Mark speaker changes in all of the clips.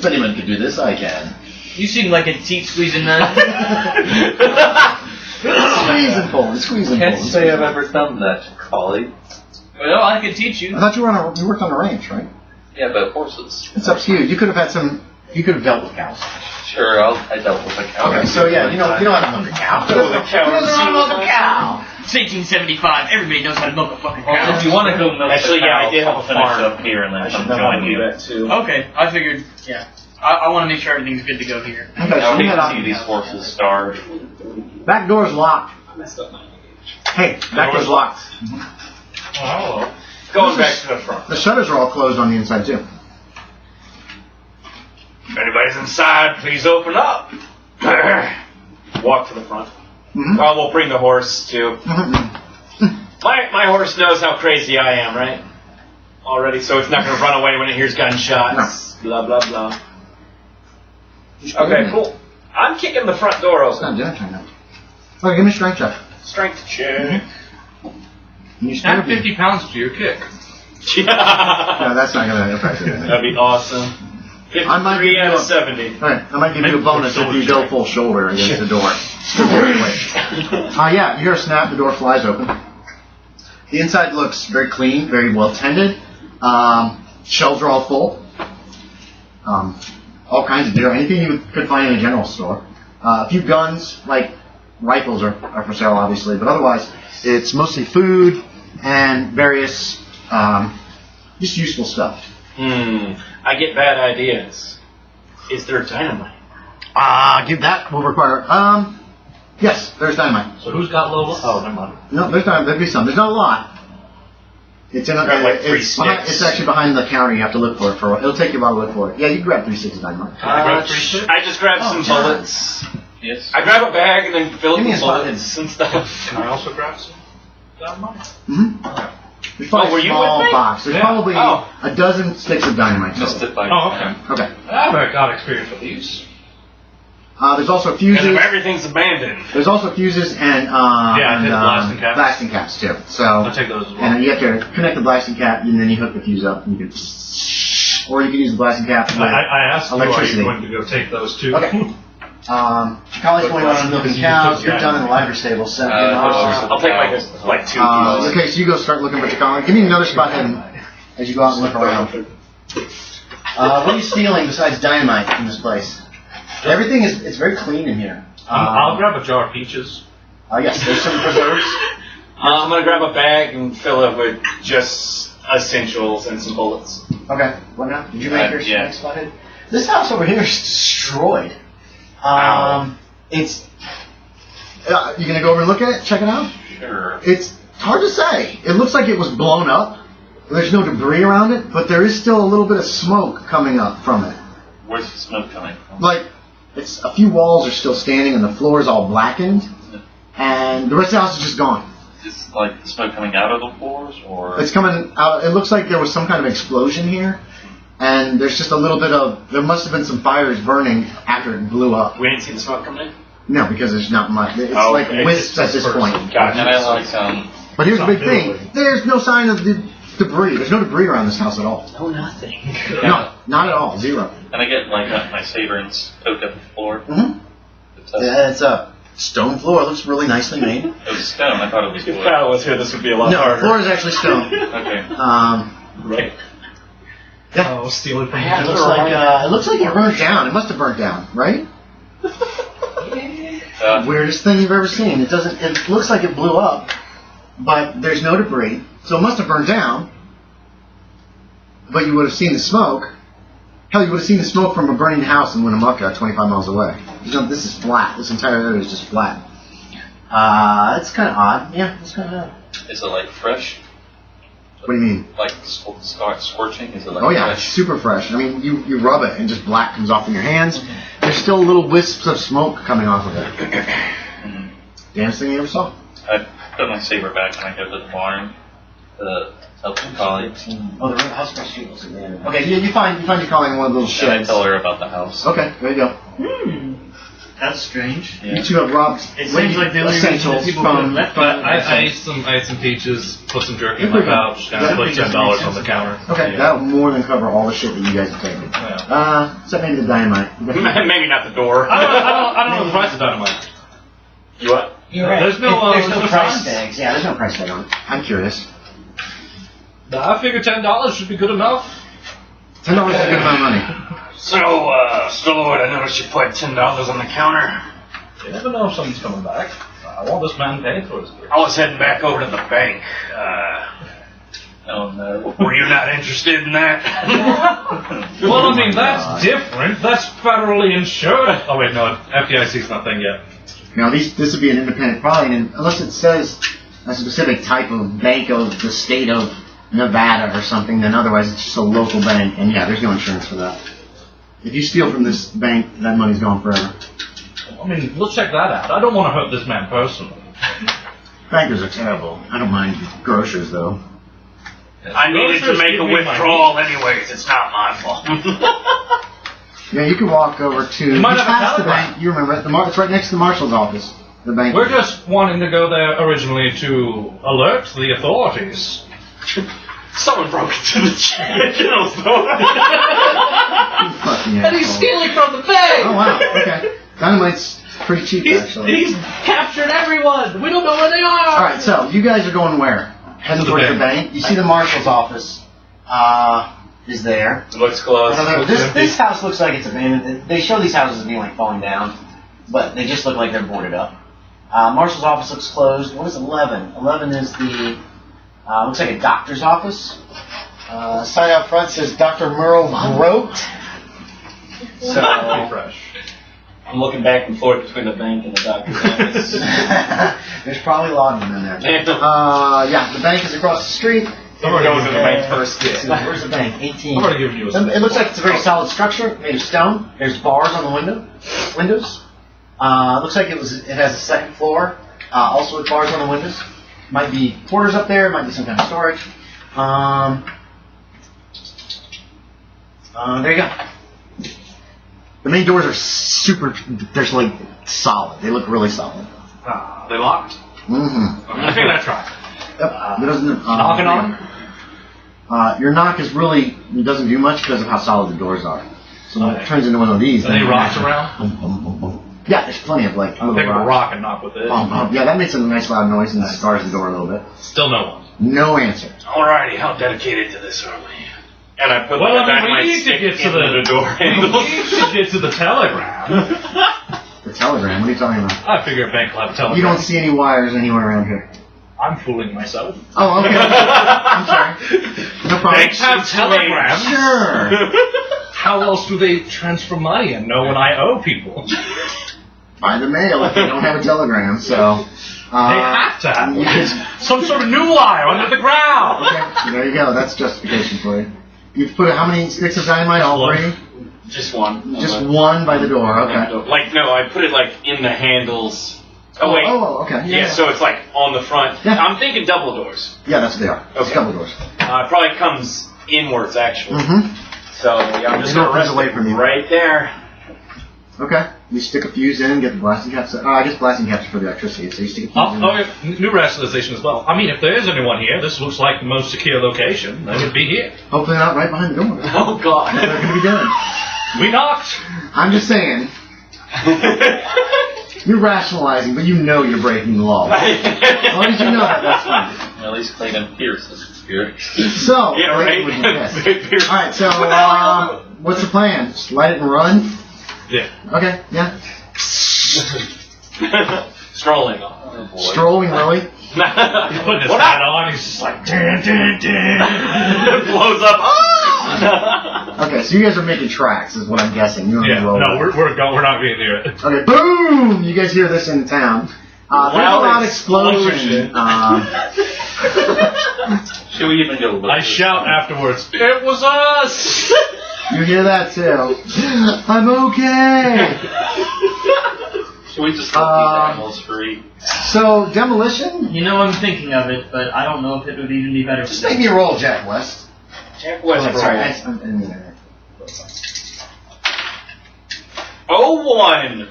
Speaker 1: anyone could do this, I can.
Speaker 2: You seem like a teeth squeezing man.
Speaker 1: Squeeze and pull, squeeze and pull.
Speaker 3: Can't say I've ever done that, Collie.
Speaker 2: Well, I can teach you.
Speaker 1: I thought you worked on a ranch, right?
Speaker 3: Yeah, but horses.
Speaker 1: It's up to you. You could have had some. You could have dealt with cows.
Speaker 3: Sure, I dealt with a cow.
Speaker 1: Okay, so yeah, you know how to milk a cow.
Speaker 3: With a cow.
Speaker 1: Who doesn't know how to milk a cow?
Speaker 2: It's 1875. Everybody knows how to milk a fucking cow.
Speaker 3: Well, if you want to go milk
Speaker 4: Actually,
Speaker 3: the
Speaker 4: yeah,
Speaker 3: cow,
Speaker 4: I did have a
Speaker 3: I'll finish
Speaker 4: farm.
Speaker 3: up here and then
Speaker 4: I
Speaker 3: come
Speaker 4: should know how to
Speaker 3: join
Speaker 4: do
Speaker 3: you.
Speaker 4: that too.
Speaker 2: Okay, I figured. Yeah, I want to make sure everything's good to go here.
Speaker 1: Okay,
Speaker 3: I
Speaker 1: so
Speaker 3: would
Speaker 1: we
Speaker 3: hate
Speaker 1: head
Speaker 3: to
Speaker 1: out.
Speaker 3: see these horses starve.
Speaker 1: Back door's locked.
Speaker 4: I messed up my
Speaker 1: Hey, back door's locked.
Speaker 4: Oh. Going back to the front.
Speaker 1: The shutters are all closed on the inside too.
Speaker 4: If anybody's inside, please open up. Walk to the front.
Speaker 1: Mm-hmm.
Speaker 4: Well, we'll bring the horse too. My horse knows how crazy I am, right? Already, so it's not going to run away when it hears gunshots. Blah, blah, blah. Okay, cool. I'm kicking the front door
Speaker 1: It's not
Speaker 4: open.
Speaker 1: dinner time now. Okay, give me a strength check.
Speaker 4: Strength check.
Speaker 1: And you
Speaker 2: Add
Speaker 1: stand
Speaker 2: 50 pounds to your kick.
Speaker 1: No, that's not going to affect it.
Speaker 4: That'd be awesome.
Speaker 1: I might give
Speaker 4: 53 out
Speaker 1: you
Speaker 4: of
Speaker 1: a-
Speaker 4: 70.
Speaker 1: Alright, I might give you a bonus if you go full shoulder against the door. Yeah, you hear a snap, the door flies open. The inside looks very clean, very well tended. Shelves are all full. All kinds of gear, anything you could find in a general store. A few guns, like rifles are for sale, obviously, but otherwise it's mostly food and various just useful stuff.
Speaker 4: I get bad ideas. Is there dynamite?
Speaker 1: Give that will require. Yes, there's dynamite.
Speaker 4: So who's got low? Oh, never mind.
Speaker 1: No, there'd be some. There's not a lot. It's in.
Speaker 4: Grab like 3
Speaker 1: it's
Speaker 4: sticks.
Speaker 1: actually behind the counter. You have to look for it. It'll take you a while to look for it. Yeah, you can grab 3 sticks of dynamite.
Speaker 4: I just grabbed some
Speaker 1: John.
Speaker 4: bullets.
Speaker 3: Yes.
Speaker 4: I grab a bag and then fill it
Speaker 1: Give me
Speaker 4: with
Speaker 1: a spot
Speaker 4: bullets and stuff.
Speaker 5: Can I also grab some dynamite?
Speaker 1: Mm-hmm. There's probably
Speaker 4: were
Speaker 1: a
Speaker 4: you
Speaker 1: small
Speaker 4: with me?
Speaker 1: box. There's
Speaker 5: Yeah.
Speaker 1: probably
Speaker 4: Oh.
Speaker 1: a dozen sticks of dynamite.
Speaker 3: Just
Speaker 1: total.
Speaker 3: if I
Speaker 5: Oh, okay.
Speaker 1: Okay.
Speaker 5: I've got experience with these.
Speaker 1: There's also
Speaker 4: And
Speaker 1: fuses.
Speaker 4: if everything's abandoned.
Speaker 1: There's also fuses and
Speaker 5: I did blasting caps.
Speaker 1: blasting caps too. So
Speaker 5: I'll take those as well.
Speaker 1: and you have to connect the blasting cap and then you hook the fuse up and you can, or you can use the blasting cap with
Speaker 5: I asked you, are
Speaker 1: electricity.
Speaker 5: you going to go take those too?
Speaker 1: Okay. Jacali's going on milking cows. You're done in the library stable. Seven hours.
Speaker 4: I'll take like 2 kilos.
Speaker 1: Okay, so you go start looking for Jacali. Give me another spot hidden as you go out and look around. What are you stealing besides dynamite in this place? Everything it's very clean in here.
Speaker 5: I'll grab a jar of peaches.
Speaker 1: Yes, there's some preserves.
Speaker 4: I'm gonna grab a bag and fill it with just essentials and some bullets.
Speaker 1: Okay, what now? Did you make your
Speaker 3: yeah.
Speaker 1: next spot hidden? This house over here is destroyed. It's. You gonna go over and look at it? Check it out.
Speaker 3: Sure.
Speaker 1: It's hard to say. It looks like it was blown up. There's no debris around it, but there is still a little bit of smoke coming up from it.
Speaker 3: Where's the smoke coming from?
Speaker 1: Like, it's a few walls are still standing and the floor is all blackened, and the rest of the house is just gone.
Speaker 3: Is like the smoke coming out of the floors, or
Speaker 1: It's coming out. It looks like there was some kind of explosion here, and there's just a little bit of. There must have been some fires burning after it blew up.
Speaker 4: We didn't see the smoke coming in?
Speaker 1: No, because there's not much. It's
Speaker 4: Oh,
Speaker 1: like
Speaker 4: okay.
Speaker 1: wisps at this point.
Speaker 4: Gotcha.
Speaker 3: and I like
Speaker 1: But here's the big thing: there's no sign of the debris. There's no debris around this house at all.
Speaker 4: Oh, nothing.
Speaker 1: No, not at all. Zero.
Speaker 3: and I get like my saber and poke at the floor.
Speaker 1: Mm-hmm. Yeah, it's a stone floor. It looks really nicely made.
Speaker 3: It was stone. I thought it was
Speaker 4: If
Speaker 3: wood.
Speaker 4: Kyle was here, this would be a lot
Speaker 1: No, the
Speaker 4: harder.
Speaker 1: floor is actually stone.
Speaker 3: Okay.
Speaker 4: Right.
Speaker 1: Yeah.
Speaker 5: Oh, stealing from
Speaker 1: It looks like it burnt down. It must have burnt down, right? Weirdest thing you've ever seen. It doesn't. It looks like it blew up, but there's no debris, so it must have burned down. But you would have seen the smoke. Hell, you would have seen the smoke from a burning house in Winnemucca, 25 miles away. This is flat. This entire area is just flat. It's kind of odd. Yeah, it's kind of odd.
Speaker 3: Is it like fresh?
Speaker 1: What do you mean?
Speaker 3: Like scorching? Is it like
Speaker 1: Oh yeah, it's
Speaker 3: fresh?
Speaker 1: super fresh. I mean, you rub it and just black comes off in your hands. There's still little wisps of smoke coming off of it. Damnest thing you ever saw.
Speaker 3: I put my saber back and I go to the barn to help some colleagues.
Speaker 1: Oh, the house across the street was at the end. Okay, yeah, you find your calling in one of those
Speaker 3: And I
Speaker 1: sheds.
Speaker 3: tell her about the house.
Speaker 1: Okay, there you go.
Speaker 2: That's strange.
Speaker 1: You two have robbed
Speaker 2: It seems like the only reason that
Speaker 1: essentials
Speaker 2: people would have
Speaker 1: from...
Speaker 2: left
Speaker 5: But
Speaker 2: it
Speaker 5: I
Speaker 2: was
Speaker 5: ate some peaches, put some jerky in my pouch, and I put $10 on the counter.
Speaker 1: Okay,
Speaker 5: Yeah.
Speaker 1: that'll more than cover all the shit that you guys have taken.
Speaker 5: Yeah.
Speaker 1: Except maybe the dynamite.
Speaker 4: Maybe not the door.
Speaker 5: I don't know the price of dynamite.
Speaker 4: You what?
Speaker 1: You're right.
Speaker 5: There's no,
Speaker 1: There's no
Speaker 5: there's no
Speaker 1: price
Speaker 5: signs.
Speaker 1: tags. Yeah, there's no price tag on it. I'm curious.
Speaker 5: I figure $10 should be good enough.
Speaker 1: $10 is a good amount of money.
Speaker 4: So, Stalloid, I noticed you put $10 on the counter.
Speaker 5: You never know if someone's coming back. I want this man paid for his beer.
Speaker 4: I was heading back over to the bank.
Speaker 3: Oh no.
Speaker 4: Were you not interested in that?
Speaker 5: Well, I mean, that's different. That's federally insured. Oh, wait, no, FDIC's not thing yet.
Speaker 1: Now, this would be an independent probably, and unless it says a specific type of bank of the state of Nevada or something, then otherwise it's just a local bank, and yeah, there's no insurance for that. If you steal from this bank, that money's gone forever.
Speaker 5: I mean, we'll check that out. I don't want to hurt this man personally.
Speaker 1: Bankers are terrible. I don't mind grocers, though.
Speaker 4: I needed to make a withdrawal anyways. It's not my fault.
Speaker 1: Yeah, you could walk over to...
Speaker 5: You might have a
Speaker 1: past the
Speaker 5: telegram.
Speaker 1: bank. You remember it. It's right next to the marshal's office. The bank.
Speaker 5: We're just wanting to go there originally to alert the authorities.
Speaker 4: Someone broke into the general store.
Speaker 1: Fucking
Speaker 5: And he's
Speaker 1: asshole.
Speaker 5: stealing from the bank!
Speaker 1: Oh, wow. Okay. Dynamite's pretty cheap, actually.
Speaker 5: He's captured everyone! We don't know where they are!
Speaker 1: Alright, so you guys are going where? Heading
Speaker 5: To the
Speaker 1: towards the
Speaker 5: bank.
Speaker 1: bank. You see the marshal's office is there.
Speaker 4: Looks close.
Speaker 1: This house looks like it's abandoned. They show these houses as being like falling down, but they just look like they're boarded up. Marshal's office looks closed. What is 11? 11 is the, looks like a doctor's office. Sign out front says Dr. Merle Grote.
Speaker 5: Pretty
Speaker 1: So,
Speaker 5: fresh.
Speaker 3: I'm looking back and forth between the bank and the doctor's office.
Speaker 1: there's probably a lot of them in there.
Speaker 4: Yeah.
Speaker 1: Yeah, the bank is across the street.
Speaker 5: I'm already
Speaker 4: Goes to the bank
Speaker 1: Yeah.
Speaker 4: first.
Speaker 1: Where's the bank? 18.
Speaker 5: I've already given you a
Speaker 1: It looks like it's a very solid structure, made of stone. There's bars on the windows. Looks like it has a second floor, also with bars on the windows. Might be quarters up there, might be some kind of storage. There you go. The main doors are they're like solid. They look really solid.
Speaker 5: They locked?
Speaker 1: Mm-hmm.
Speaker 5: I think that's right.
Speaker 1: Yep. It doesn't,
Speaker 5: Knocking on them?
Speaker 1: your knock it doesn't do much because of how solid the doors are. So when it
Speaker 5: Okay.
Speaker 1: turns into one of these,
Speaker 5: Are they
Speaker 1: then-
Speaker 5: rocks around?
Speaker 1: Boom, boom, boom, boom. Yeah, there's plenty of like
Speaker 5: I'll
Speaker 1: little
Speaker 5: pick up a
Speaker 1: rocks.
Speaker 5: rock and knock with it.
Speaker 1: Yeah, that makes a nice loud noise and scars the door a little bit.
Speaker 5: Still no one.
Speaker 1: No answer.
Speaker 4: Alrighty, how dedicated to this are we? And I put
Speaker 5: Well,
Speaker 4: the
Speaker 5: I mean, we
Speaker 4: dynamite
Speaker 5: need to
Speaker 4: stick
Speaker 5: get to
Speaker 4: into the door
Speaker 5: We
Speaker 4: handle.
Speaker 5: need to get to the telegram.
Speaker 1: The telegram. What are you talking about?
Speaker 5: I figure a bank will have a telegram.
Speaker 1: You don't see any wires anywhere around here.
Speaker 5: I'm fooling myself.
Speaker 1: Oh, okay. I'm sorry. No problem.
Speaker 4: Thanks.
Speaker 5: Have telegrams.
Speaker 1: Sure.
Speaker 5: How else do they transfer money and know when I owe people?
Speaker 1: By the mail if they don't have a telegram. So.
Speaker 5: They have to have
Speaker 1: you
Speaker 5: one.
Speaker 1: just-
Speaker 5: Some sort of new wire under the ground.
Speaker 1: Okay. There you go. That's justification for you. You've put how many sticks of dynamite? All three?
Speaker 4: Just one.
Speaker 1: Just one by the door. Okay.
Speaker 4: Like, no, I put it like in the handles. Oh, wait.
Speaker 1: Oh, okay.
Speaker 4: Yeah, so it's like on the front.
Speaker 1: Yeah.
Speaker 4: I'm thinking double doors.
Speaker 1: Yeah, that's what they are. It's
Speaker 4: Okay.
Speaker 1: double doors.
Speaker 4: It probably comes inwards, actually.
Speaker 1: Mm-hmm.
Speaker 4: So, yeah, I'm just
Speaker 1: They
Speaker 4: going
Speaker 1: don't
Speaker 4: to rest
Speaker 1: away
Speaker 4: it
Speaker 1: from you.
Speaker 4: right there.
Speaker 1: Okay. You stick a fuse in, get the blasting caps. I guess blasting caps are for the electricity, so you stick a fuse in.
Speaker 5: Oh, yeah. New rationalization as well. I mean, if there is anyone here, this looks like the most secure location. They would be here.
Speaker 1: Hopefully not right behind the door.
Speaker 4: Oh, God.
Speaker 1: They're going to be done.
Speaker 5: We knocked.
Speaker 1: I'm just saying, you're rationalizing, but you know you're breaking the law. As long as you know that, that's fine.
Speaker 3: At least Clayton Pierce is secure.
Speaker 1: So,
Speaker 4: Yeah, right.
Speaker 1: would be pissed. Alright, so, what's the plan? Just light it and run?
Speaker 5: Yeah.
Speaker 1: Okay, yeah.
Speaker 4: Strolling.
Speaker 3: Oh boy.
Speaker 1: Strolling, really?
Speaker 5: He's putting his
Speaker 4: What
Speaker 5: hat on. He's just like, dun, dun, dun.
Speaker 4: Blows up. Ah!
Speaker 1: Okay, so you guys are making tracks, is what I'm guessing. You don't
Speaker 5: Yeah,
Speaker 1: roll.
Speaker 5: no, we're not being near it.
Speaker 1: Okay, boom! You guys hear this in town. There's a
Speaker 4: Loud
Speaker 1: loud explosion.
Speaker 4: explosion.
Speaker 3: Should we even go look?
Speaker 5: I shout afterwards, it was us!
Speaker 1: You hear that too. I'm okay.
Speaker 3: Should we just let these animals free?
Speaker 1: So, demolition?
Speaker 2: You know I'm thinking of it, but I don't know if it would even be better
Speaker 1: Just
Speaker 2: for
Speaker 1: make me a roll, Jack West.
Speaker 4: Jack West
Speaker 1: Oh, sorry,
Speaker 4: roll.
Speaker 1: I didn't mean that.
Speaker 4: 01.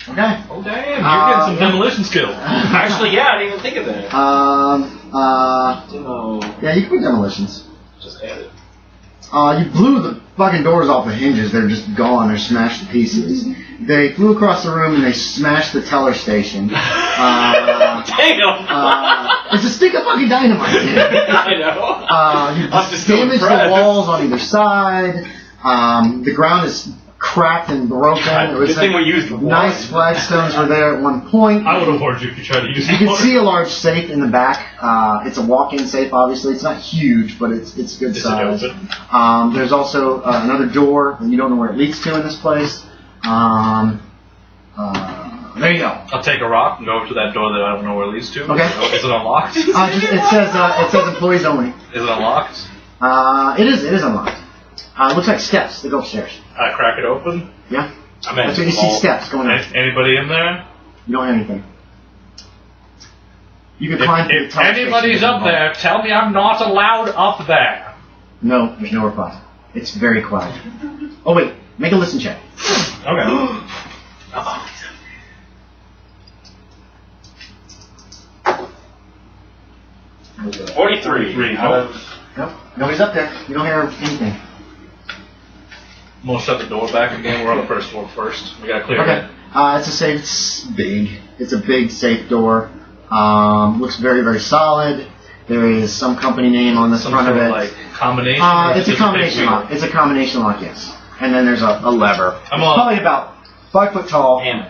Speaker 1: Okay.
Speaker 5: Oh damn! You're getting some demolition skills.
Speaker 4: Actually, yeah, I didn't even think of that. Demo.
Speaker 1: Yeah, you can put demolitions.
Speaker 4: Just add it.
Speaker 1: You blew the fucking doors off the hinges. They're just gone. They're smashed to pieces. They flew across the room and they smashed the teller station.
Speaker 4: Damn!
Speaker 1: It's a stick of fucking dynamite, dude.
Speaker 4: I know.
Speaker 1: You
Speaker 4: I'm just so
Speaker 1: damaged the
Speaker 4: impressed.
Speaker 1: walls on either side. The ground is cracked and broken.
Speaker 4: God,
Speaker 1: It was
Speaker 4: good thing we used the
Speaker 1: nice flagstones were there at one point.
Speaker 5: I would have warned you if you tried to use
Speaker 1: You
Speaker 5: it.
Speaker 1: can see a large safe in the back. It's a walk-in safe, obviously. It's not huge, but it's good
Speaker 5: Is it
Speaker 1: size.
Speaker 5: open?
Speaker 1: There's also another door, and you don't know where it leads to in this place. There you go.
Speaker 5: I'll take a rock and go over to that door that I don't know where it leads to.
Speaker 1: Okay.
Speaker 5: Is it unlocked?
Speaker 1: It says employees only.
Speaker 5: Is it unlocked?
Speaker 1: It is unlocked. It looks like steps that go upstairs.
Speaker 5: I crack it open.
Speaker 1: Yeah.
Speaker 4: I meant
Speaker 1: That's what you see, steps going up.
Speaker 5: Anybody in there?
Speaker 1: You don't have anything. You can climb through the
Speaker 5: If
Speaker 1: tunnel station
Speaker 5: anybody's
Speaker 1: to the
Speaker 5: up
Speaker 1: vault.
Speaker 5: there, tell me I'm not allowed up there.
Speaker 1: No, there's no reply. It's very quiet. Oh wait, make a listen check.
Speaker 5: Okay.
Speaker 4: 43. Out of
Speaker 1: Nope, nobody's up there. You don't hear anything.
Speaker 5: I'm gonna shut the door back again. We're on the first floor first. We gotta clear
Speaker 1: Okay.
Speaker 5: it.
Speaker 1: It's a safe. It's big. It's a big safe door. Looks very, very solid. There is some company name on the
Speaker 5: Some
Speaker 1: front
Speaker 5: sort
Speaker 1: of
Speaker 5: of
Speaker 1: it.
Speaker 5: like combination. or
Speaker 1: It's a
Speaker 5: just
Speaker 1: combination
Speaker 5: big
Speaker 1: lock. It's a combination lock, yes. And then there's a lever. It's
Speaker 5: I'm on-
Speaker 1: probably about 5 foot tall.
Speaker 4: damn it.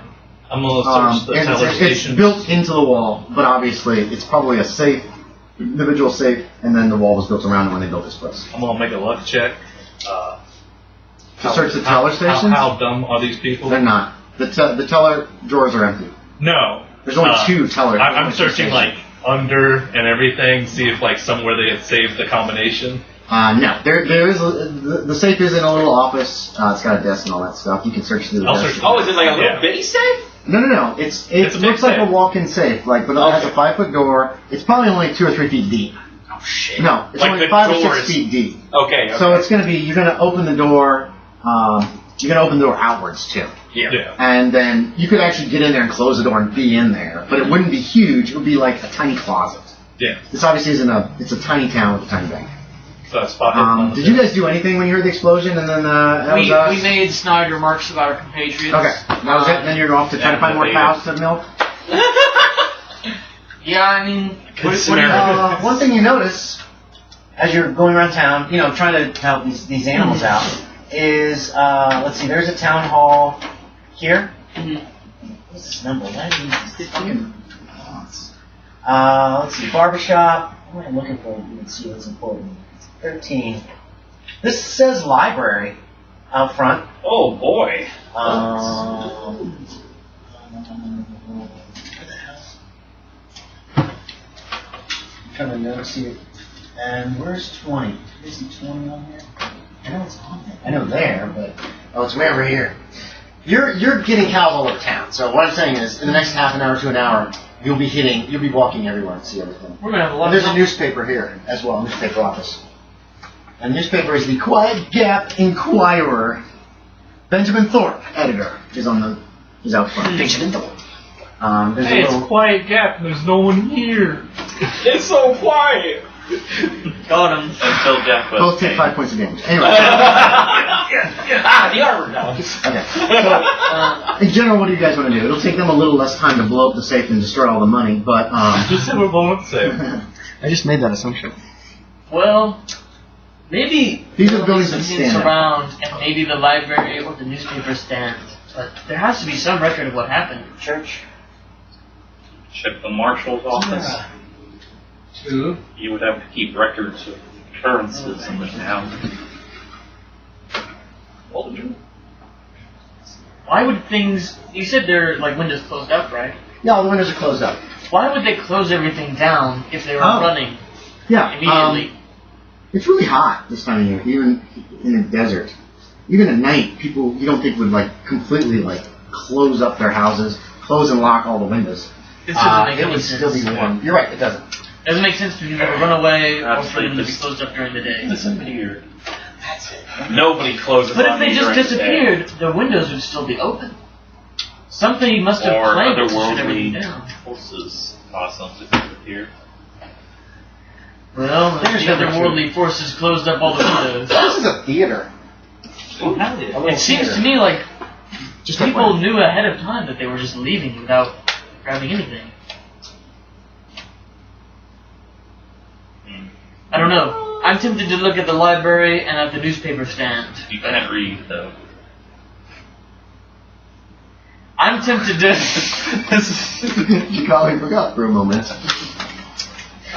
Speaker 5: I'm gonna search the
Speaker 1: And
Speaker 5: teller
Speaker 1: it's
Speaker 5: station.
Speaker 1: built into the wall, but obviously it's probably a safe, individual safe, and then the wall was built around it when they built this place.
Speaker 5: I'm gonna make a luck check.
Speaker 1: To search the teller stations?
Speaker 5: How dumb are these people?
Speaker 1: They're not. The teller drawers are empty.
Speaker 5: No.
Speaker 1: There's only 2 tellers.
Speaker 5: I'm searching like under and everything, see if like somewhere they had saved the combination.
Speaker 1: No, there is the safe is in a little office. It's got a desk and all that stuff. You can search through the
Speaker 5: I'll
Speaker 1: desk.
Speaker 5: search-
Speaker 4: Oh, is it like a little
Speaker 5: Yeah.
Speaker 4: bitty safe?
Speaker 1: No. It
Speaker 5: It's a big
Speaker 1: looks like a
Speaker 5: safe.
Speaker 1: walk-in safe, like, but it has a 5 foot door. It's probably only 2 or 3 feet deep.
Speaker 4: Oh shit.
Speaker 1: No, it's
Speaker 5: Like
Speaker 1: only
Speaker 5: the
Speaker 1: 5 or 6
Speaker 5: doors.
Speaker 1: feet deep.
Speaker 4: Okay.
Speaker 1: So it's gonna be you're gonna open the door. You're gonna open the door outwards too,
Speaker 5: Yeah.
Speaker 1: and then you could actually get in there and close the door and be in there. But it wouldn't be huge. It would be like a tiny closet.
Speaker 5: Yeah.
Speaker 1: This obviously isn't it's a tiny town with a tiny bank.
Speaker 5: So I spotted it on the
Speaker 1: Did you guys do anything when you heard the explosion and then that was us?
Speaker 2: We made snide remarks about our compatriots.
Speaker 1: Okay, that was it. Then you're off to try to find more cows to milk.
Speaker 2: Yeah, I mean,
Speaker 1: One thing you notice as you're going around town, trying to help these animals out, is let's see. There's a town hall here. What's this number? Why do these fucking fonts? Let's see. Barbershop. What am I looking for? You can see what's important. It's 13. This says library out front.
Speaker 4: Oh boy.
Speaker 1: Where the hell? I'm trying to notice here. And where's 20? Is the 20 on here? I know it's on there. I know there, but it's way over here. You're getting cows all over town. So what I'm saying is, in the next half an hour to an hour, you'll be walking everywhere and see everything.
Speaker 2: we're gonna have a lot
Speaker 1: And there's a
Speaker 2: of
Speaker 1: newspaper here as well, newspaper office. And the newspaper is the Quiet Gap Inquirer. Benjamin Thorpe, editor, is out front. Benjamin Thorpe. There's
Speaker 5: Hey,
Speaker 1: a
Speaker 5: it's a
Speaker 1: little,
Speaker 5: quiet gap. There's no one here.
Speaker 4: It's so quiet.
Speaker 2: Got him.
Speaker 3: Until Jack was
Speaker 1: both take 5 points of damage. Anyway.
Speaker 4: The armor now.
Speaker 1: Okay. So, in general, what do you guys want to do? It'll take them a little less time to blow up the safe and destroy all the money, but
Speaker 5: Just have a moment to say.
Speaker 1: I just made that assumption.
Speaker 2: Well, maybe
Speaker 1: These are
Speaker 2: there'll be
Speaker 1: buildings
Speaker 2: some
Speaker 1: that
Speaker 2: hints
Speaker 1: stand out.
Speaker 2: around, and maybe the library or the newspaper stand. But there has to be some record of what happened at the church.
Speaker 3: check the marshal's office.
Speaker 5: Two.
Speaker 3: You would have to keep records of occurrences in the town.
Speaker 5: What would you?
Speaker 2: Why would things? You said their windows closed up, right?
Speaker 1: Yeah, all the windows are closed up.
Speaker 2: Why would they close everything down if they were
Speaker 1: Oh.
Speaker 2: running
Speaker 1: Yeah.
Speaker 2: immediately?
Speaker 1: It's really hot this time of year, even in the desert. Even at night, people you don't think would completely close up their houses, close and lock all the windows.
Speaker 2: This doesn't make
Speaker 1: It
Speaker 2: any
Speaker 1: would
Speaker 2: sense.
Speaker 1: still be warm. You're right, it doesn't.
Speaker 2: Doesn't make sense to either run away or for them to be
Speaker 3: Absolutely.
Speaker 2: closed up during the day.
Speaker 3: Disappeared.
Speaker 4: Nobody closes
Speaker 2: But
Speaker 4: on
Speaker 2: if they
Speaker 4: me
Speaker 2: just
Speaker 4: during the day.
Speaker 2: disappeared, the windows would still be open. Something must have
Speaker 3: Or
Speaker 2: planked to shut everything
Speaker 3: otherworldly
Speaker 2: down.
Speaker 3: forces cause them to disappear.
Speaker 2: Well, if the otherworldly forces closed up all the windows.
Speaker 1: This is a theater.
Speaker 5: Oh, hell yeah.
Speaker 2: It seems to me like
Speaker 1: Just
Speaker 2: people
Speaker 1: like
Speaker 2: knew ahead of time that they were just leaving without grabbing anything. I don't know. I'm tempted to look at the library and at the newspaper stand.
Speaker 3: You can't read, though.
Speaker 2: I'm tempted to...
Speaker 1: Jacali forgot for a moment.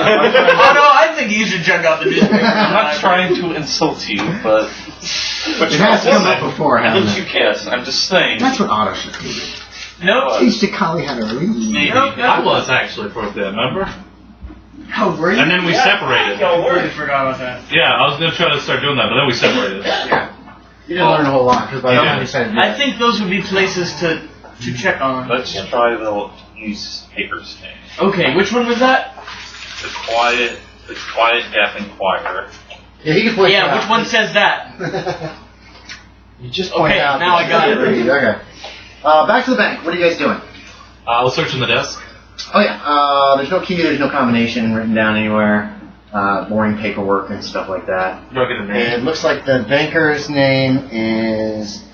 Speaker 2: Oh no, I think you should check out the newspaper.
Speaker 3: I'm not trying to insult you, but
Speaker 1: It has to come up before, hasn't
Speaker 3: don't
Speaker 1: it?
Speaker 3: you guess? I'm just saying.
Speaker 1: That's what Otto should do.
Speaker 2: No.
Speaker 1: Teach Jacali how to read.
Speaker 3: Maybe.
Speaker 5: I was actually for that, remember?
Speaker 2: How were you?
Speaker 5: And then we separated.
Speaker 2: I really forgot about that.
Speaker 5: Yeah, I was going to try to start doing that, but then we separated.
Speaker 1: Yeah. You didn't learn a whole lot because by the time you said
Speaker 2: I think those would be places to check on.
Speaker 3: Let's try the newspaper stand.
Speaker 2: Okay, which one was that?
Speaker 3: The quiet Gap Inquirer.
Speaker 1: Yeah, he can point
Speaker 2: Yeah,
Speaker 1: it
Speaker 2: which
Speaker 1: out.
Speaker 2: one says that?
Speaker 1: You just point
Speaker 2: Okay,
Speaker 1: out
Speaker 2: now
Speaker 1: that
Speaker 2: I got
Speaker 1: you
Speaker 2: it.
Speaker 1: can't read. Okay. Back to the bank. What are you guys doing?
Speaker 5: I was searching the desk.
Speaker 1: Oh yeah. There's no key. There's no combination written down anywhere. Boring paperwork and stuff like that.
Speaker 5: Do I get a
Speaker 1: And
Speaker 5: name?
Speaker 1: it looks like the banker's name is.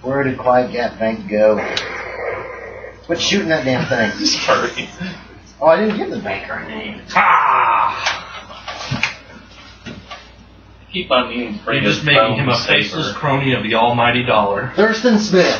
Speaker 1: Where did Quiet Gap Bank go? Quit shooting that damn thing.
Speaker 3: Sorry.
Speaker 1: Oh, I didn't give the banker a name.
Speaker 5: Ah!
Speaker 3: I keep on needing to
Speaker 5: You're
Speaker 3: bring
Speaker 5: just
Speaker 3: his
Speaker 5: making him a
Speaker 3: bones
Speaker 5: faceless
Speaker 3: safer.
Speaker 5: crony of the almighty dollar.
Speaker 1: Thurston Smith.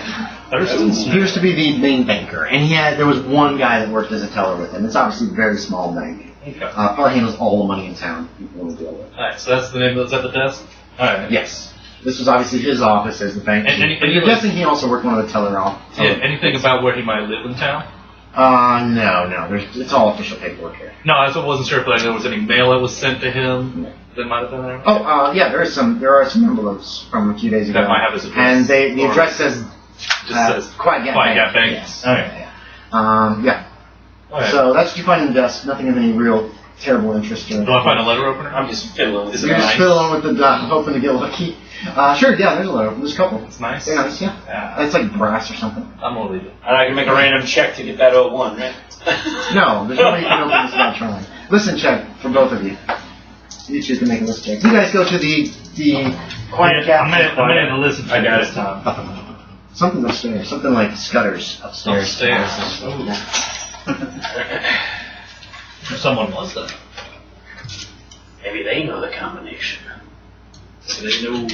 Speaker 5: Thurston
Speaker 1: He used to be the main banker, and there was one guy that worked as a teller with him. It's obviously a very small bank.
Speaker 5: Okay.
Speaker 1: Probably handles all the money in town people want to deal with.
Speaker 5: Alright, so that's the name that's at the desk? Alright.
Speaker 1: Yes. This was obviously his office as the bank.
Speaker 5: And
Speaker 1: But you're guessing he also worked one of the teller off.
Speaker 5: Yeah, anything about where he might live in town?
Speaker 1: No. It's all official paperwork here.
Speaker 5: No, I wasn't sure if there was any mail that was sent to him that might have been there.
Speaker 1: Oh, yeah, there are some envelopes from a few days ago.
Speaker 5: That might have his address.
Speaker 1: And the
Speaker 5: Or
Speaker 1: address says
Speaker 5: just says
Speaker 1: Quiet Gap
Speaker 5: Quiet
Speaker 1: Bank.
Speaker 5: Gap Bank.
Speaker 1: Yes.
Speaker 5: Okay.
Speaker 1: Yeah.
Speaker 5: Alright.
Speaker 1: So that's what you find in the desk. Nothing of any real terrible interest. Or
Speaker 5: Do I find a letter opener?
Speaker 4: I'm just fiddling with
Speaker 5: Is
Speaker 4: it.
Speaker 5: it
Speaker 1: You're just
Speaker 5: nice?
Speaker 1: fiddling with the hoping to get lucky. Sure, yeah, there's a letter. There's a couple.
Speaker 5: It's nice.
Speaker 1: They're nice, yeah.
Speaker 5: Yeah.
Speaker 1: It's like brass or something.
Speaker 5: I'm gonna leave it.
Speaker 4: And I can make a random check to get that 01, right?
Speaker 1: No, there's no way you can open this without trying. Listen check for both of you. You two can make a listen check. You guys go to the Quiet Gap.
Speaker 5: I'm gonna to listen to
Speaker 4: I got
Speaker 5: this
Speaker 4: it.
Speaker 5: time.
Speaker 1: Something upstairs. Something like Scudder's upstairs.
Speaker 5: Upstairs. Ooh. Someone was there.
Speaker 4: Maybe they know the combination.
Speaker 5: They know.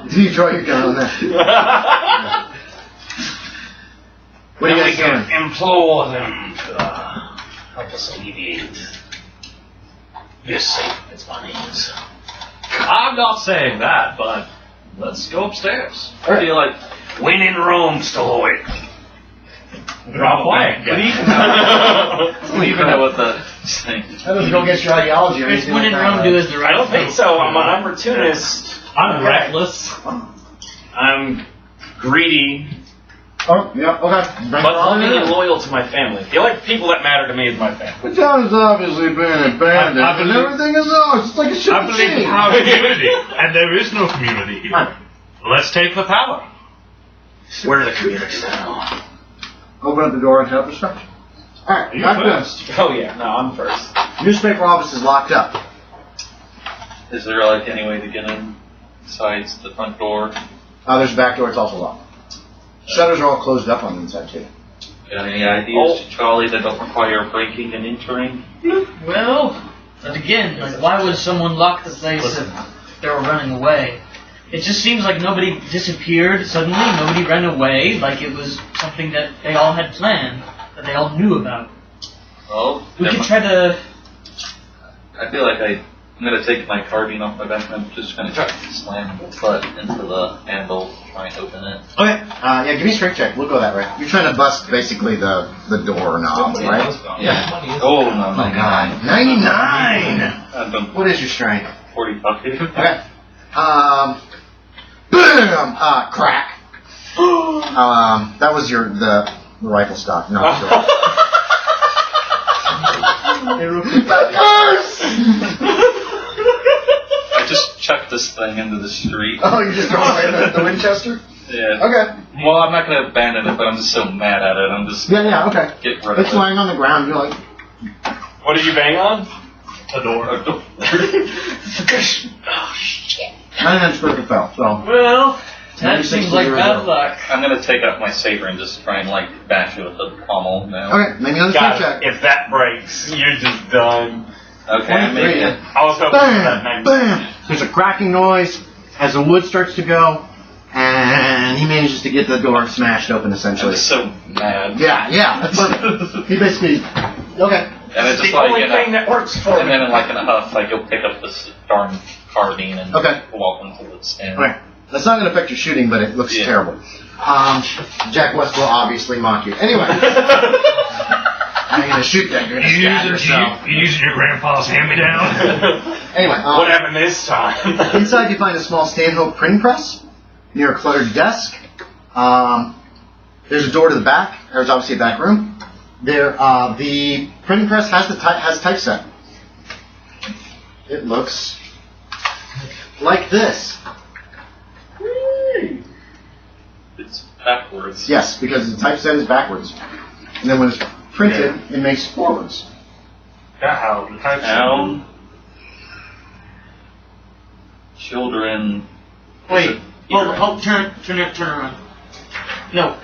Speaker 1: Do you draw your gun on that? What are you guys doing?
Speaker 4: Implore them to help us alleviate this safe's money.
Speaker 5: I'm not saying that, but let's go upstairs.
Speaker 3: I feel like
Speaker 4: When in Rome, Stalloid.
Speaker 5: Drop blank.
Speaker 3: I don't even know what that thing.
Speaker 1: That doesn't go against your ideology or
Speaker 2: It's
Speaker 1: anything
Speaker 2: when
Speaker 1: like
Speaker 2: in
Speaker 1: that.
Speaker 2: Rome, do as the right
Speaker 4: I don't think
Speaker 2: thing.
Speaker 4: so. I'm an opportunist.
Speaker 5: I'm reckless.
Speaker 4: I'm greedy.
Speaker 1: Oh, yeah, okay.
Speaker 4: But loving and loyal to my family. The only people that matter to me is my family.
Speaker 1: The town has obviously been abandoned,
Speaker 5: I believe-
Speaker 1: and everything is ours. It's like a ship
Speaker 5: I
Speaker 1: at
Speaker 5: believe
Speaker 1: sea.
Speaker 5: in our community, and there is no community here.
Speaker 1: Fine.
Speaker 5: Let's take the power.
Speaker 4: We're the community now.
Speaker 1: Open up the door and have destruction. Alright,
Speaker 5: You
Speaker 1: back
Speaker 5: first.
Speaker 1: to
Speaker 4: Oh yeah, no, I'm first.
Speaker 1: newspaper office is locked up.
Speaker 3: Is there like any way to get in besides the front door?
Speaker 1: There's a back door, it's also locked. Shutters are all closed up on the inside too.
Speaker 3: Got any ideas, Charlie, that don't require breaking and entering?
Speaker 2: Well, but again, like, why would someone lock the place if they were running away? It just seems like nobody disappeared suddenly, nobody ran away, like it was something that they all had planned, that they all knew about.
Speaker 3: Well,
Speaker 2: We could try to...
Speaker 3: I feel like I'm gonna take my carbine off my back and I'm just gonna try to slam the butt into the handle, try and open it.
Speaker 1: Okay, yeah, give me a strength check. We'll go that way. You're trying to bust basically the door knob, right?
Speaker 3: Yeah. Oh, no,
Speaker 1: Oh my god. 99!
Speaker 3: I've done
Speaker 1: What is your strength?
Speaker 3: 45.
Speaker 1: Okay. Boom! Crack. That was the rifle stock, not your. That hurts!
Speaker 3: I just chucked this thing into the street.
Speaker 1: Oh, you just throw away the Winchester?
Speaker 3: Yeah.
Speaker 1: Okay.
Speaker 3: Well, I'm not going to abandon it, but I'm just so mad at it. I'm just
Speaker 1: Yeah, okay.
Speaker 3: get rid of
Speaker 1: It's
Speaker 3: it.
Speaker 1: lying on the ground. You're like,
Speaker 4: What did you bang on?
Speaker 5: A door.
Speaker 4: Oh shit.
Speaker 1: 99 square fell. So
Speaker 2: Well, that
Speaker 1: 96
Speaker 2: seems like
Speaker 1: to
Speaker 2: bad
Speaker 1: 0.
Speaker 2: luck.
Speaker 3: I'm going to take out my saber and just try and bash it with the pommel now.
Speaker 1: okay, make another strength
Speaker 4: God,
Speaker 1: check.
Speaker 4: if that breaks, you're just done.
Speaker 3: Okay, I'm
Speaker 1: 23.
Speaker 3: making it.
Speaker 4: I was hoping for that
Speaker 1: Bam!
Speaker 4: 90.
Speaker 1: Bam! There's a cracking noise as the wood starts to go, and he manages to get the door smashed open.
Speaker 3: I'm
Speaker 1: Essentially.
Speaker 3: just so mad.
Speaker 1: Yeah. That's perfect. He basically. Okay.
Speaker 3: And it's
Speaker 4: It's
Speaker 3: just
Speaker 4: the only
Speaker 3: like,
Speaker 4: thing that works for
Speaker 3: and
Speaker 4: me.
Speaker 3: then in a huff, you'll pick up this darn carbine and
Speaker 1: Okay.
Speaker 3: walk into the stand.
Speaker 1: Okay. That's not going to affect your shooting, but it looks
Speaker 3: Yeah.
Speaker 1: terrible. Jack West will obviously mock you. Anyway. I'm going to shoot that. You're going to stab yourself.
Speaker 5: You using your grandpa's hand-me-down?
Speaker 1: Anyway.
Speaker 4: What happened this time?
Speaker 1: Inside you find a small Stanhope printing press near a cluttered desk. There's a door to the back. There's obviously a back room. There, the printing press has typeset. It looks like this.
Speaker 3: It's backwards.
Speaker 1: Yes, because the typeset is backwards. And then when it's printed, it makes forwards.
Speaker 5: How?
Speaker 3: Down. Children.
Speaker 2: Wait, turn around. No,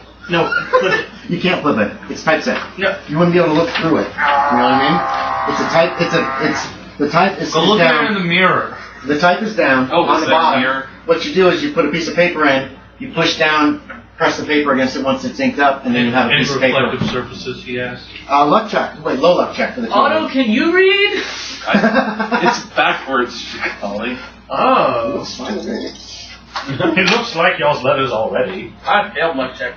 Speaker 2: flip it.
Speaker 1: You can't flip it. It's typeset.
Speaker 2: No.
Speaker 1: You wouldn't be able to look through it. You know what I mean? The type is
Speaker 5: Go look
Speaker 1: down.
Speaker 5: at it in the mirror.
Speaker 1: The type is down
Speaker 3: Oh,
Speaker 1: on
Speaker 3: is
Speaker 1: the
Speaker 3: that
Speaker 1: bottom.
Speaker 3: here?
Speaker 1: What you do is you put a piece of paper in, you push down, press the paper against it once it's inked up, and then you have a
Speaker 5: Any
Speaker 1: piece of paper.
Speaker 5: reflective surfaces, he asked.
Speaker 1: Luck check. Wait, low luck check for the two of
Speaker 2: Otto,
Speaker 1: you.
Speaker 2: can you read?
Speaker 3: It's backwards, Jacali.
Speaker 2: Oh.
Speaker 1: Looks fine to me.
Speaker 5: It looks like y'all's letters already.
Speaker 2: I failed luck check.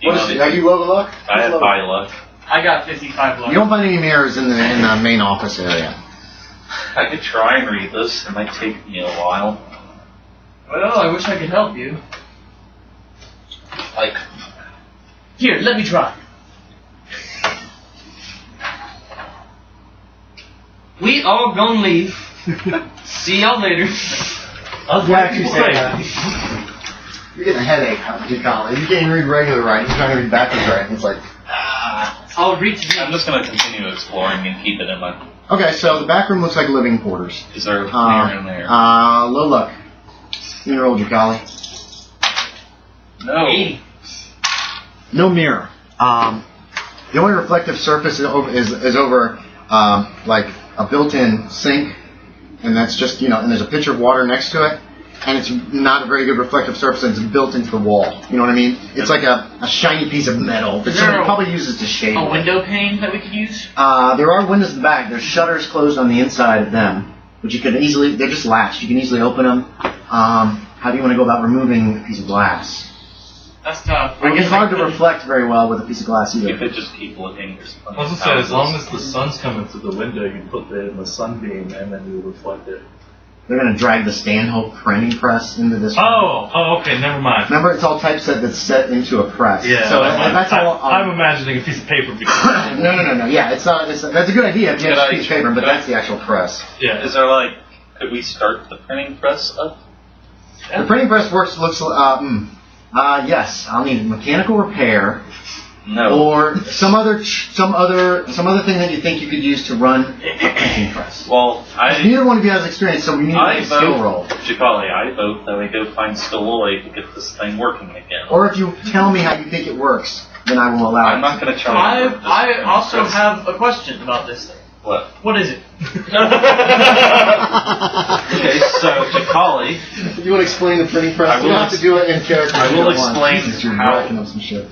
Speaker 1: What is it? Are you low luck?
Speaker 3: I have
Speaker 1: Low.
Speaker 3: high luck.
Speaker 2: I got 55 luck.
Speaker 1: You don't find any mirrors in the main office area.
Speaker 3: I could try and read this. It might take me a while.
Speaker 2: Well, I wish I could help you. Here, let me try. We all gonna leave. See y'all later.
Speaker 1: You actually say that. You're getting a headache, Jacali. You can't even read regular writing. You're trying to read backwards writing. It's like.
Speaker 2: I'll read to
Speaker 3: I'm
Speaker 2: you.
Speaker 3: just going to continue exploring and keep it in my...
Speaker 1: Okay, so the back room looks like living quarters.
Speaker 3: Is there a clear in there?
Speaker 1: Low luck. Give me a roll, Jacali.
Speaker 3: No.
Speaker 2: 80.
Speaker 1: No mirror. The only reflective surface is over like a built-in sink, and that's just and there's a pitcher of water next to it, and it's not a very good reflective surface. And it's built into the wall. You know what I mean? It's like a shiny piece of metal that
Speaker 2: Is there
Speaker 1: someone
Speaker 2: a-
Speaker 1: probably uses to shade.
Speaker 2: A
Speaker 1: with.
Speaker 2: window pane that we could use?
Speaker 1: There are windows in the back. There's shutters closed on the inside of them, which you can easily. They're just latched. You can easily open them. How do you want to go about removing a piece of glass?
Speaker 2: That's tough.
Speaker 1: It's hard to reflect very well with a piece of glass
Speaker 3: You
Speaker 1: either.
Speaker 3: could just keep looking. There's
Speaker 5: I was gonna say, as long as the sun's coming through the window, you put it in the sunbeam and then you reflect it.
Speaker 1: They're going to drag the Stanhope printing press into this.
Speaker 5: Oh, okay, never mind.
Speaker 1: Remember, it's all typeset that's set into a press.
Speaker 5: Yeah,
Speaker 1: So
Speaker 5: never mind.
Speaker 1: that's all.
Speaker 5: I'm imagining a piece of paper.
Speaker 1: No. Yeah, it's not. That's a good idea if you have a piece of paper, but that's the actual press.
Speaker 5: Yeah.
Speaker 3: Is there could we start the printing press up?
Speaker 1: The printing press looks. Yes, I'll need mechanical repair
Speaker 3: No.
Speaker 1: or some other thing that you think you could use to run a printing press.
Speaker 3: Well,
Speaker 1: Neither one of you has experience, so we need a skill roll.
Speaker 3: Jacali, I vote that we go find Stalloid to get this thing working again.
Speaker 1: Or if you tell me how you think it works, then I will allow it.
Speaker 3: I'm not going to try. and work this
Speaker 2: I
Speaker 3: printing
Speaker 2: also
Speaker 3: press.
Speaker 2: have a question about this thing.
Speaker 3: What?
Speaker 2: What is it?
Speaker 3: Okay, so Jacali,
Speaker 1: You want to explain the printing press?
Speaker 3: I
Speaker 1: You
Speaker 3: will
Speaker 1: don't have to do it in character.
Speaker 3: I
Speaker 1: if you
Speaker 3: will
Speaker 1: don't want.
Speaker 3: explain
Speaker 1: Jesus, you're
Speaker 3: how-
Speaker 1: racking up some shit.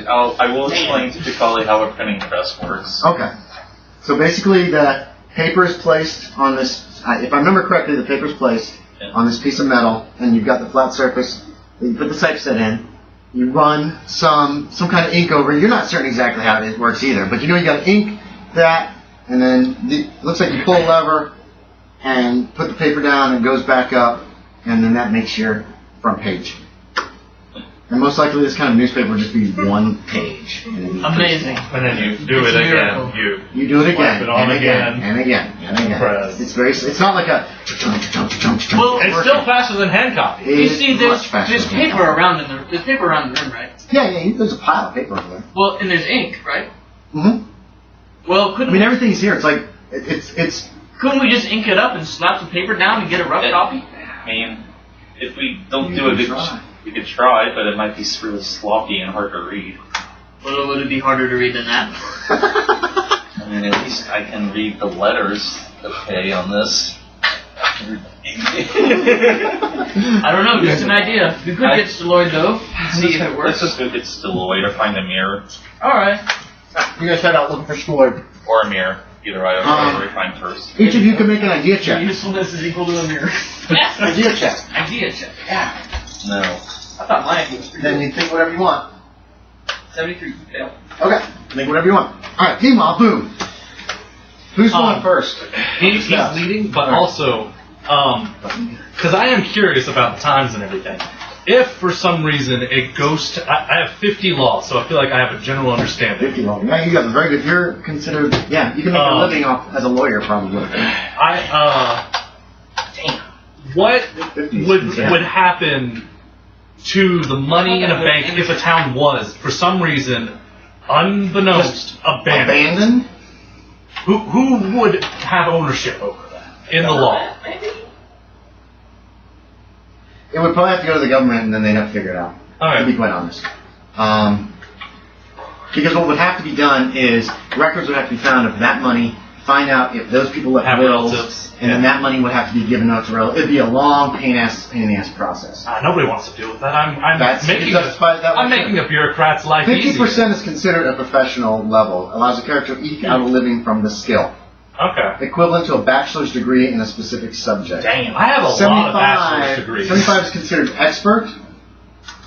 Speaker 3: I will explain to Jacali how a printing press works.
Speaker 1: Okay. So basically, the paper is placed on this. If I remember correctly, the paper is placed on this piece of metal, and you've got the flat surface. You put the typeset in. You run some kind of ink over it. You're not certain exactly how it works either, but you know you got to ink that, and then it looks like you pull a lever and put the paper down, and it goes back up, and then that makes your front page. And most likely this kind of newspaper would just be one page.
Speaker 2: Amazing.
Speaker 5: And then you do
Speaker 2: It's
Speaker 5: it
Speaker 2: a miracle.
Speaker 5: again.
Speaker 1: You do it
Speaker 5: Slap
Speaker 1: again,
Speaker 5: it on
Speaker 1: and again,
Speaker 5: again.
Speaker 1: and again, and again.
Speaker 5: Press.
Speaker 1: It's not like a...
Speaker 2: Well,
Speaker 5: It's still faster than hand copy.
Speaker 2: You see,
Speaker 1: It's
Speaker 2: there's
Speaker 1: much faster
Speaker 2: there's
Speaker 1: than
Speaker 2: paper
Speaker 1: that.
Speaker 2: around there's paper around the room, right?
Speaker 1: Yeah, there's a pile of paper over there.
Speaker 2: Well, and there's ink, right?
Speaker 1: Mm-hmm.
Speaker 2: Well,
Speaker 1: I mean, everything's here. It's like, it's...
Speaker 2: couldn't we just ink it up and slap the paper down and get a rough copy?
Speaker 3: I mean, if we don't
Speaker 1: You
Speaker 3: do a
Speaker 1: can
Speaker 3: good,
Speaker 1: try.
Speaker 3: we could try, but it might be really sloppy and hard to read.
Speaker 2: Well, would it be harder to read than that?
Speaker 3: I mean, at least I can read the letters okay on this.
Speaker 2: I don't know, just an idea. We could get Stalloid though, and see if it
Speaker 3: Let's
Speaker 2: works.
Speaker 3: just go get Stalloid or find a mirror.
Speaker 2: Alright.
Speaker 1: You guys head out looking for Stalloid.
Speaker 3: Or a mirror. Either way, whatever we find first.
Speaker 1: Each of you can make an idea
Speaker 2: Your
Speaker 1: check.
Speaker 2: usefulness is equal to a mirror.
Speaker 1: Idea check.
Speaker 2: Idea check. Yeah.
Speaker 3: No.
Speaker 2: I thought my idea was pretty
Speaker 1: Then
Speaker 2: good.
Speaker 1: you think whatever you want.
Speaker 2: 73. Fail.
Speaker 1: Okay, think whatever you want. Alright, meanwhile, boom. Who's going first?
Speaker 5: He's leading, but also, because I am curious about the times and everything. If for some reason a ghost, I have 50 law, so I feel like I have a general understanding.
Speaker 1: 50 long. Yeah, you got a very good. You're considered. Yeah, you can make a living off as a lawyer, probably.
Speaker 5: What
Speaker 1: 50
Speaker 5: would happen to the money in a bank if a town was, for some reason, unbeknownst, abandoned?
Speaker 1: Abandoned?
Speaker 5: Who would have ownership over that in the law?
Speaker 1: It would probably have to go to the government, and then they'd have to figure it out.
Speaker 5: All
Speaker 1: To be
Speaker 5: right.
Speaker 1: quite honest. Because what would have to be done is records would have to be found of that money, find out if those people left
Speaker 5: Have
Speaker 1: wills,
Speaker 5: relatives.
Speaker 1: and then that money would have to be given out to relatives. It'd be a long pain in the ass process.
Speaker 5: Nobody wants to deal with that. I'm
Speaker 1: That's
Speaker 5: making
Speaker 1: that's why that
Speaker 5: I'm
Speaker 1: was-
Speaker 5: making a bureaucrat's life easy.
Speaker 1: 50% is considered a professional level. Allows a character to eke out a living from the skill.
Speaker 5: Okay.
Speaker 1: Equivalent to a bachelor's degree in a specific subject.
Speaker 5: Damn, I have a lot of bachelor's degrees.
Speaker 1: 75 is considered expert.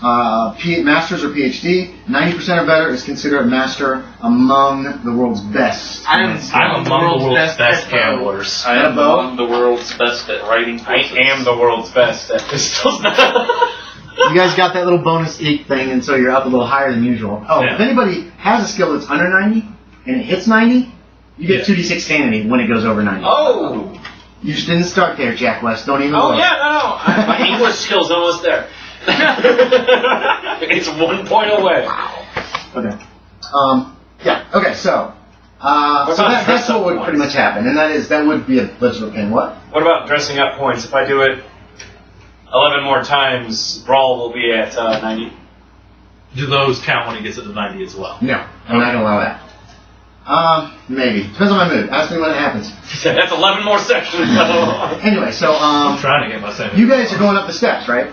Speaker 1: Masters or PhD. 90% or better is considered a master among the world's best.
Speaker 2: I'm
Speaker 5: I'm among the world's best
Speaker 2: at
Speaker 5: gamblers.
Speaker 3: I am
Speaker 1: Bow?
Speaker 3: among the world's best at writing
Speaker 4: I
Speaker 3: courses.
Speaker 4: am the world's best at pistols.
Speaker 1: You guys got that little bonus eke thing, and so you're up a little higher than usual. Oh,
Speaker 5: Yeah.
Speaker 1: if anybody has a skill that's under 90 and it hits 90, you get 2d6 sanity when it goes over 90.
Speaker 4: Oh!
Speaker 1: You just didn't start there, Jack West. Don't even
Speaker 4: Oh,
Speaker 1: look.
Speaker 4: yeah, no. My English skill's almost there. It's 1 point away.
Speaker 1: Okay. Yeah. Okay. So,
Speaker 4: What
Speaker 1: so
Speaker 4: about
Speaker 1: that's
Speaker 4: dress-up
Speaker 1: what would
Speaker 4: points?
Speaker 1: pretty much happen, and that would be a blizzard pin. What?
Speaker 4: What about dressing up points? If I do it 11 more times, Brawl will be at 90.
Speaker 5: Do those count when he gets it to 90 as well?
Speaker 1: No, I'm not gonna allow that. Maybe depends on my mood. Ask me when it happens.
Speaker 4: That's 11 more sections.
Speaker 1: Anyway, so
Speaker 5: I'm trying to get my sanity.
Speaker 1: you guys are going up the steps, right?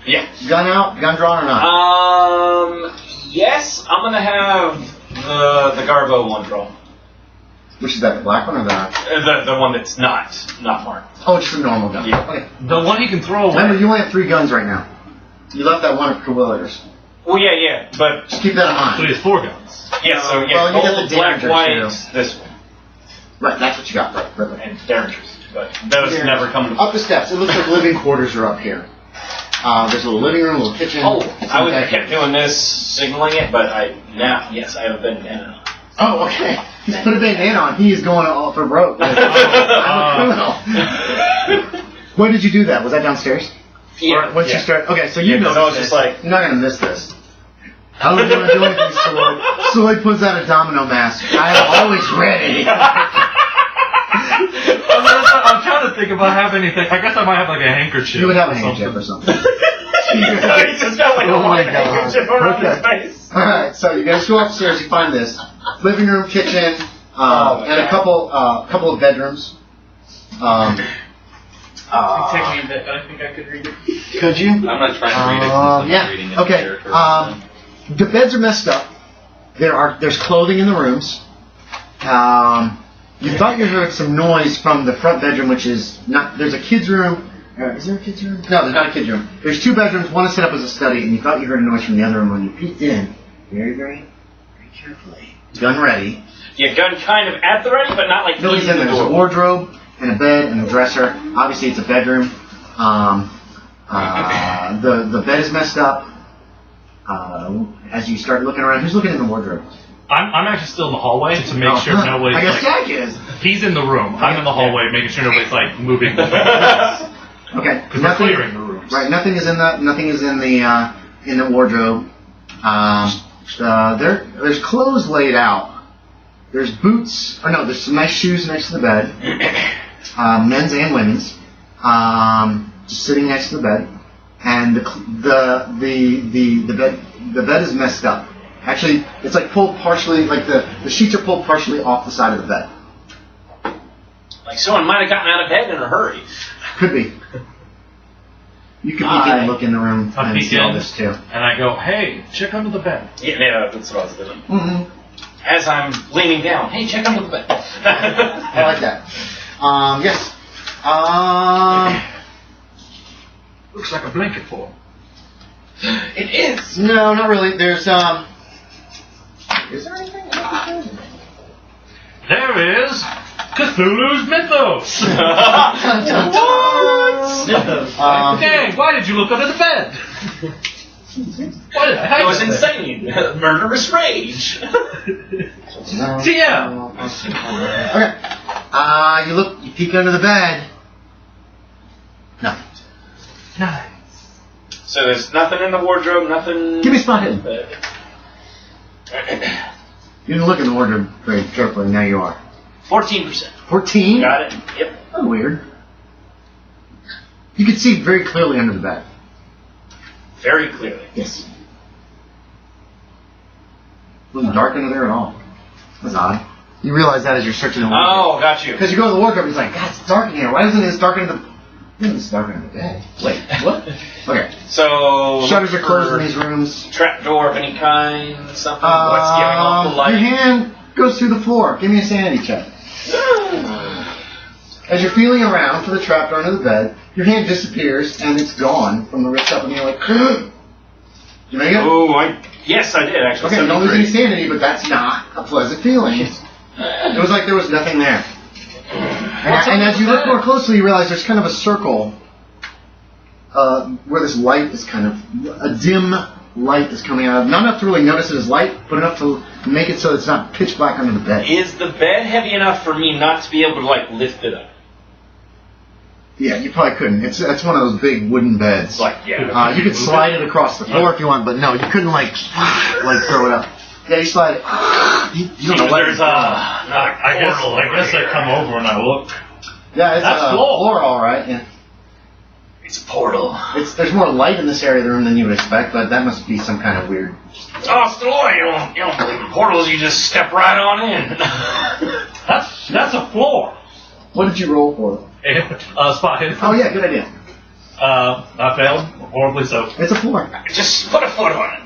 Speaker 4: Yeah.
Speaker 1: Gun out, gun drawn or not?
Speaker 4: Yes, I'm gonna have the Garbo one draw.
Speaker 1: Which is that, the black one or the?
Speaker 4: The one that's not marked.
Speaker 1: Oh, just a normal gun.
Speaker 4: Yeah.
Speaker 1: Okay.
Speaker 5: The one he can throw away.
Speaker 1: Remember, you only have 3 guns right now. You left that one at Cawillers.
Speaker 4: Well, yeah, but
Speaker 1: Just keep that in
Speaker 5: So
Speaker 1: mind.
Speaker 5: he has 4 guns.
Speaker 4: yeah. So yeah,
Speaker 1: Well, you got
Speaker 4: gold,
Speaker 1: the
Speaker 4: black,
Speaker 1: Derringer,
Speaker 4: white,
Speaker 1: too.
Speaker 4: this one,
Speaker 1: Right, that's what you got. Right.
Speaker 4: and Derringers. But those
Speaker 1: Derringer.
Speaker 4: never come to.
Speaker 1: Up the steps. It looks like living quarters are up here. There's a little living room, a little kitchen.
Speaker 4: Oh, I would have
Speaker 1: Okay.
Speaker 4: kept doing this, signaling it, but I have a bandana.
Speaker 1: Oh, okay. He's put a bandana on. He is going all for broke. I'm a criminal. When did you do that? Was that downstairs?
Speaker 4: Yeah.
Speaker 1: Once you start. Okay, so you
Speaker 4: Yeah, 'cause
Speaker 1: know
Speaker 4: I was just like-
Speaker 1: you're not gonna miss this. How are you gonna do anything, Stalloid? Stalloid pulls out a domino mask. I am always ready.
Speaker 5: I'm trying to think if I have anything. I guess I might have like a handkerchief.
Speaker 1: You would have a
Speaker 5: or
Speaker 1: handkerchief
Speaker 5: something.
Speaker 1: or something.
Speaker 4: He just got like
Speaker 1: Oh
Speaker 4: a
Speaker 1: my
Speaker 4: white
Speaker 1: God.
Speaker 4: handkerchief around
Speaker 1: Okay.
Speaker 4: his face.
Speaker 1: Alright, so you guys go upstairs, you find this. Living room, kitchen,
Speaker 4: my
Speaker 1: and a
Speaker 4: God.
Speaker 1: couple of bedrooms.
Speaker 2: It took me a bit, but I think I could read it.
Speaker 1: Could you?
Speaker 3: I'm not trying to read it. 'cause I'm not reading
Speaker 1: Yeah.
Speaker 3: it
Speaker 1: Okay.
Speaker 3: character.
Speaker 1: The beds are messed up. There's clothing in the rooms. You thought you heard some noise from the front bedroom, which is not. There's a kid's room. Is there a kid's room? No, there's not a kid's room. There's 2 bedrooms. One is set up as a study, and you thought you heard a noise from the other room when you peeked in. Very carefully. Gun ready.
Speaker 4: Yeah, gun kind of at the ready, but not like
Speaker 1: Nobody's in
Speaker 4: in
Speaker 1: there.
Speaker 4: the
Speaker 1: There's a
Speaker 4: door.
Speaker 1: wardrobe and a bed and a dresser. Obviously, it's a bedroom. The bed is messed up. As you start looking around, who's looking in the wardrobe?
Speaker 5: I'm actually still in the hallway to make sure nobody's
Speaker 1: I guess
Speaker 5: like.
Speaker 1: Jack is.
Speaker 5: He's in the room. I'm in the hallway making sure nobody's like moving.
Speaker 1: Okay.
Speaker 5: Because we're clearing the rooms.
Speaker 1: Right. Nothing is in the wardrobe. There's clothes laid out. There's boots. Or no, there's some nice shoes next to the bed. Men's and women's. Just sitting next to the bed. And the bed is messed up. Actually, it's like pulled partially, like the sheets are pulled partially off the side of the bed.
Speaker 4: Like someone might have gotten out of bed in a hurry.
Speaker 1: Could be. You could peek in and look in the room and see all this too.
Speaker 5: And I go, hey, check under the bed.
Speaker 4: Yeah, that's what I was doing.
Speaker 1: Mm-hmm.
Speaker 4: As I'm leaning down, hey, check under the bed.
Speaker 1: I like that. Yes.
Speaker 5: Looks like a blanket fort.
Speaker 4: It is.
Speaker 1: No, not really. There's Is there anything?
Speaker 5: There is Cthulhu's Mythos.
Speaker 4: What?
Speaker 5: Dang, why did you look under the bed? Why did I hide
Speaker 4: It was
Speaker 5: that
Speaker 4: insane. Murderous rage.
Speaker 1: No.
Speaker 5: TM.
Speaker 1: Okay. You peek under the bed. Nothing.
Speaker 5: Nice.
Speaker 4: So there's nothing in the wardrobe, nothing.
Speaker 1: Give me a spot hidden.
Speaker 4: Bed.
Speaker 1: You didn't look in the wardrobe very carefully. Now you are.
Speaker 4: 14%.
Speaker 1: 14?
Speaker 4: Got it. Yep.
Speaker 1: Oh, weird. You can see very clearly under the bed.
Speaker 4: Very clearly.
Speaker 1: Yes. It wasn't dark under there at all. That's odd. You realize that as you're searching the wardrobe.
Speaker 4: Oh, got you.
Speaker 1: Because you go to the wardrobe, it's like, God, it's dark in here. Why isn't it dark in the... It's dark in the bed. Wait, what? Okay.
Speaker 4: So
Speaker 1: Shutters are closed in these rooms.
Speaker 4: Trapdoor of any kind, something. What's giving off the light?
Speaker 1: Your hand goes through the floor. Give me a sanity check. As you're feeling around for the trapdoor under the bed, your hand disappears and it's gone from the wrist up, and you're like, you make it?
Speaker 4: Oh, yes, I did actually.
Speaker 1: Okay, don't lose any sanity, but that's not a pleasant feeling. It was like there was nothing there. And as you look more closely, you realize there's kind of a circle where this light is kind of a dim light is coming out of. Not enough to really notice it as light, but enough to make it so it's not pitch black under the bed.
Speaker 4: Is the bed heavy enough for me not to be able to like lift it up?
Speaker 1: Yeah, you probably couldn't. It's one of those big wooden beds.
Speaker 4: It's like, yeah.
Speaker 1: You could slide it across the floor if you want, but no, you couldn't like throw it up. Yeah, you slide it. You don't know what
Speaker 4: There's
Speaker 5: I guess I come over and I look.
Speaker 1: Yeah, it's
Speaker 5: That's
Speaker 1: a floor, all right. Yeah.
Speaker 4: It's a portal.
Speaker 1: There's more light in this area of the room than you would expect, but that must be some kind of weird.
Speaker 4: Oh, Stalloid, you don't believe in portals, you just step right on in.
Speaker 5: That's a floor.
Speaker 1: What did you roll for?
Speaker 5: Spot hidden.
Speaker 1: Oh yeah, good idea.
Speaker 5: I failed horribly so.
Speaker 1: It's a floor.
Speaker 4: Just put a foot on it.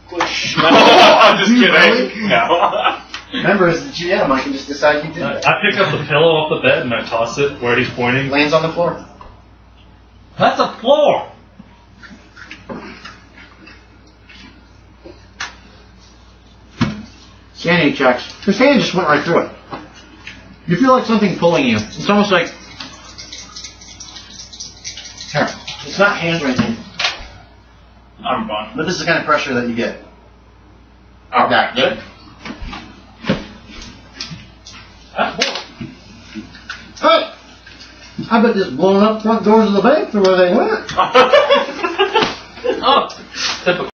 Speaker 4: Push. I'm just
Speaker 1: Do you
Speaker 4: kidding.
Speaker 1: really?
Speaker 4: No.
Speaker 1: Remember, as the GM, I can just decide you did that.
Speaker 5: I pick up the pillow off the bed and I toss it where he's pointing.
Speaker 1: Lands on the floor.
Speaker 5: That's a floor.
Speaker 1: Sanity checks. His hand just went right through it. You feel like something pulling you. It's almost like... Here. It's not hand wringing,
Speaker 4: I'm fine.
Speaker 1: but this is the kind of pressure that you get. Oh, that good.
Speaker 5: That's a floor.
Speaker 1: Hey! I bet this blowing up front doors of the bank are where they went.
Speaker 5: Oh, typical.